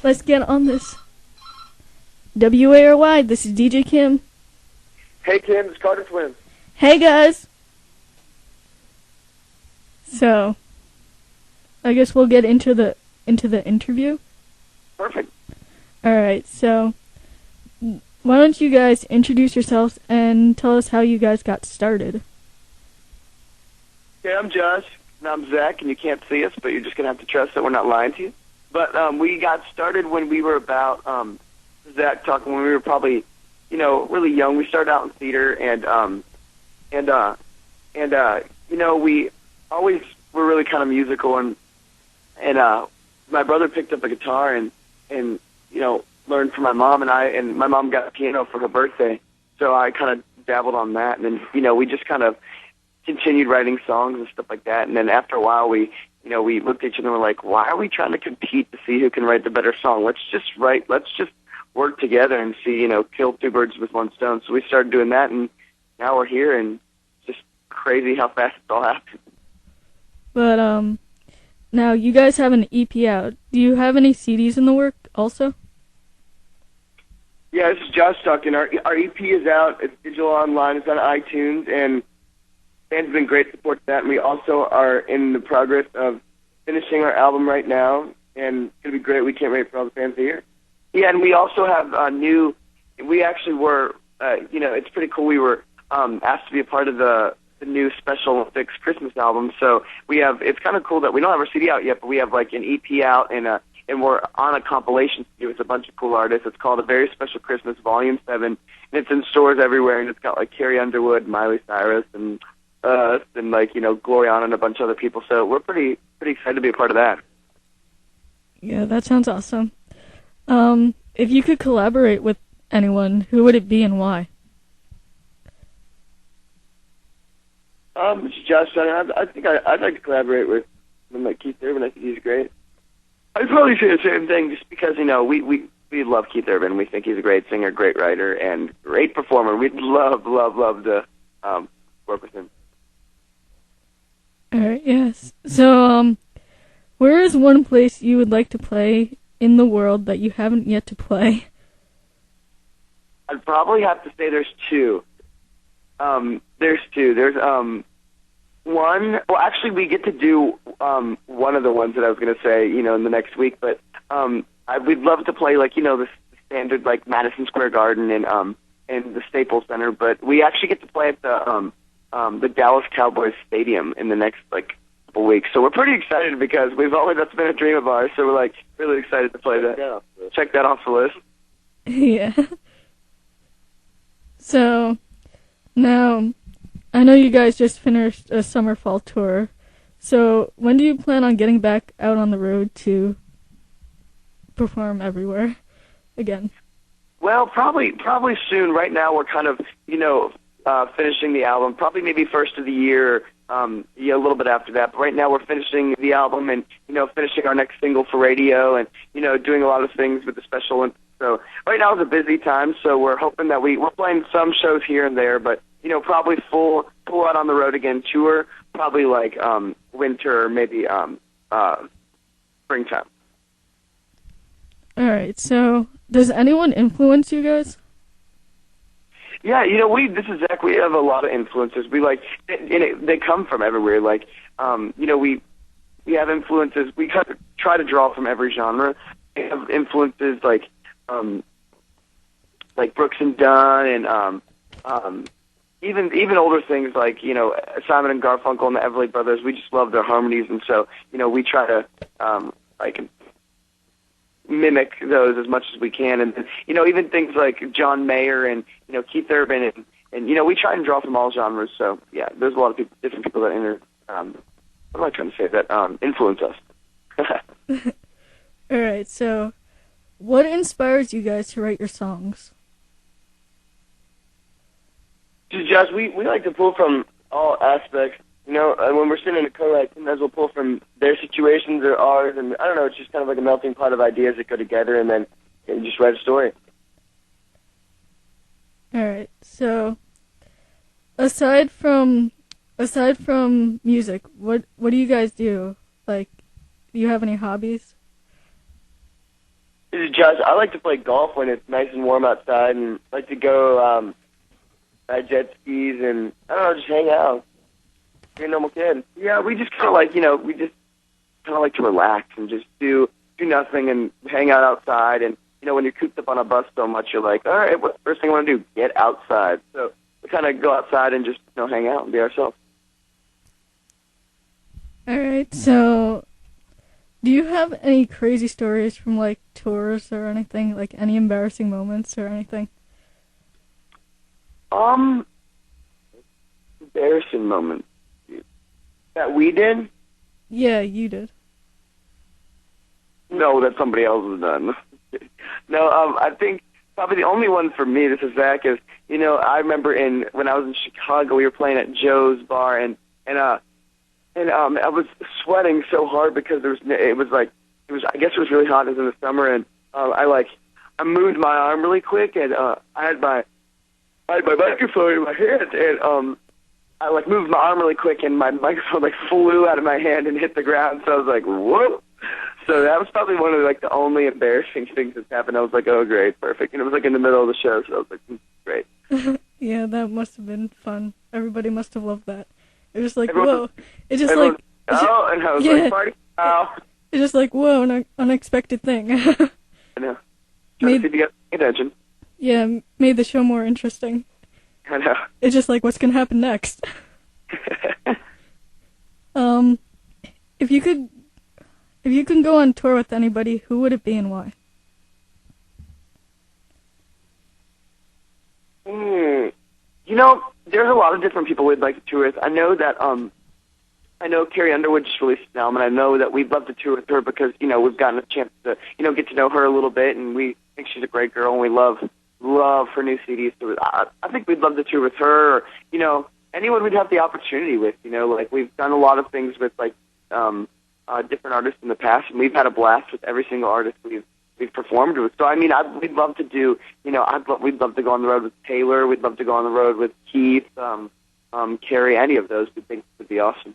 let's get on this. WARY, this is DJ Kim. Hey Kim, it's Carter Twins. Hey guys. So, I guess we'll get into the interview. Perfect. All right. So, why don't you guys introduce yourselves and tell us how you guys got started? Okay, I'm Josh, and I'm Zach, and you can't see us, but you're just going to have to trust that we're not lying to you. But we got started when we were about, Zach talking, when we were probably, really young. We started out in theater, and we always were really kind of musical, and my brother picked up a guitar and learned from my mom, and my mom got a piano for her birthday, so I kind of dabbled on that, and then, we just kind of continued writing songs and stuff like that, and then after a while we looked at each other and were like, why are we trying to compete to see who can write the better song? Let's just work together and see, kill two birds with one stone. So we started doing that, and now we're here, and it's just crazy how fast it's all happened. But, now you guys have an EP out. Do you have any CDs in the work also? Yeah, this is Josh talking. Our EP is out. It's digital online. It's on iTunes, and fans have been great support to that. And we also are in the progress of finishing our album right now, and it's going to be great. We can't wait for all the fans to hear. Yeah, and we also have we actually were, it's pretty cool. We were asked to be a part of the new Special Olympics Christmas album. So it's kind of cool that we don't have our CD out yet, but we have like an EP out, and we're on a compilation CD with a bunch of cool artists. It's called A Very Special Christmas Volume 7, and it's in stores everywhere, and it's got like Carrie Underwood, Miley Cyrus, and us, and Gloriana and a bunch of other people. So we're pretty excited to be a part of that. Yeah, that sounds awesome. If you could collaborate with anyone, who would it be and why? This is Josh. I think I'd like to collaborate with someone like Keith Urban. I think he's great. I'd probably say the same thing, just because we love Keith Urban. We think he's a great singer, great writer, and great performer. We'd love to work with him. All right. Yes. So, where is one place you would like to play in the world that you haven't yet to play? I'd probably have to say there's two. There's one. Well, actually, we get to do one of the ones that I was going to say, in the next week. But we'd love to play the standard Madison Square Garden and the Staples Center. But we actually get to play at the Dallas Cowboys Stadium in the next couple weeks. So we're pretty excited because that's been a dream of ours. So we're really excited to play that. Check that off the list. Yeah. So now, I know you guys just finished a summer fall tour. So when do you plan on getting back out on the road to perform everywhere again? Well, probably soon. Right now, we're kind of finishing the album. Probably maybe first of the year, a little bit after that. But right now, we're finishing the album and finishing our next single for radio, and doing a lot of things with the Special Olympics. So right now is a busy time. So we're hoping that we're playing some shows here and there, but probably full out on the road again. Tour probably winter, maybe springtime. All right. So does anyone influence you guys? Yeah, this is Zach. We have a lot of influences. They come from everywhere. We have influences. We kind of try to draw from every genre. We have influences like Brooks and Dunn, and even older things like Simon and Garfunkel and the Everly Brothers. We just love their harmonies, and so we try to mimic those as much as we can, and even things like John Mayer and Keith Urban, and we try and draw from all genres. So yeah, there's a lot of different people that what am I trying to say, that influence us. All right. So, what inspires you guys to write your songs? Josh, we like to pull from all aspects. When we're sitting in a co-write, sometimes we'll pull from their situations or ours, and I don't know, it's just kind of like a melting pot of ideas that go together, and then you just write a story. All right. So, aside from music, what do you guys do? Do you have any hobbies? Do I like to play golf when it's nice and warm outside, and like to go ride jet skis and I don't know, just hang out. Be a normal kid. Yeah, we just kind of like we just kind of like to relax and just do nothing and hang out outside. And when you're cooped up on a bus so much, you're like, all right, what's the first thing I want to do? Get outside. So we kind of go outside and just hang out and be ourselves. All right. So, do you have any crazy stories from like tours or anything? Like any embarrassing moments or anything? Embarrassing moments that we did. Yeah, you did. No, that somebody else has done. No, I think probably the only one for me, this is Zach, is, I remember when I was in Chicago, we were playing at Joe's Bar, and I was sweating so hard because I guess it was really hot, it was in the summer, and I moved my arm really quick, and I had my microphone in my hand, and I moved my arm really quick, and my microphone flew out of my hand and hit the ground, so I was like, whoop! So that was probably one of the only embarrassing things that's happened. I was like, oh, great, perfect. And it was in the middle of the show, so I was like, great. Yeah, that must have been fun. Everybody must have loved that. It was everyone, whoa. It just and I was like, party, wow. It's just whoa, an unexpected thing. I know. Trying to see if you got attention. Yeah, made the show more interesting. I know. It's just what's gonna happen next? If you could go on tour with anybody, who would it be and why? There's a lot of different people we'd like to tour with. I know that Carrie Underwood just released an album, and I know that we'd love to tour with her because, we've gotten a chance to, get to know her a little bit, and we think she's a great girl, and we love her new CDs. So I think we'd love to tour with her, or, anyone we'd have the opportunity with. We've done a lot of things with, different artists in the past, and we've had a blast with every single artist we've performed with. So, we'd love to do, we'd love to go on the road with Taylor. We'd love to go on the road with Keith, Carrie, any of those. We think would be awesome.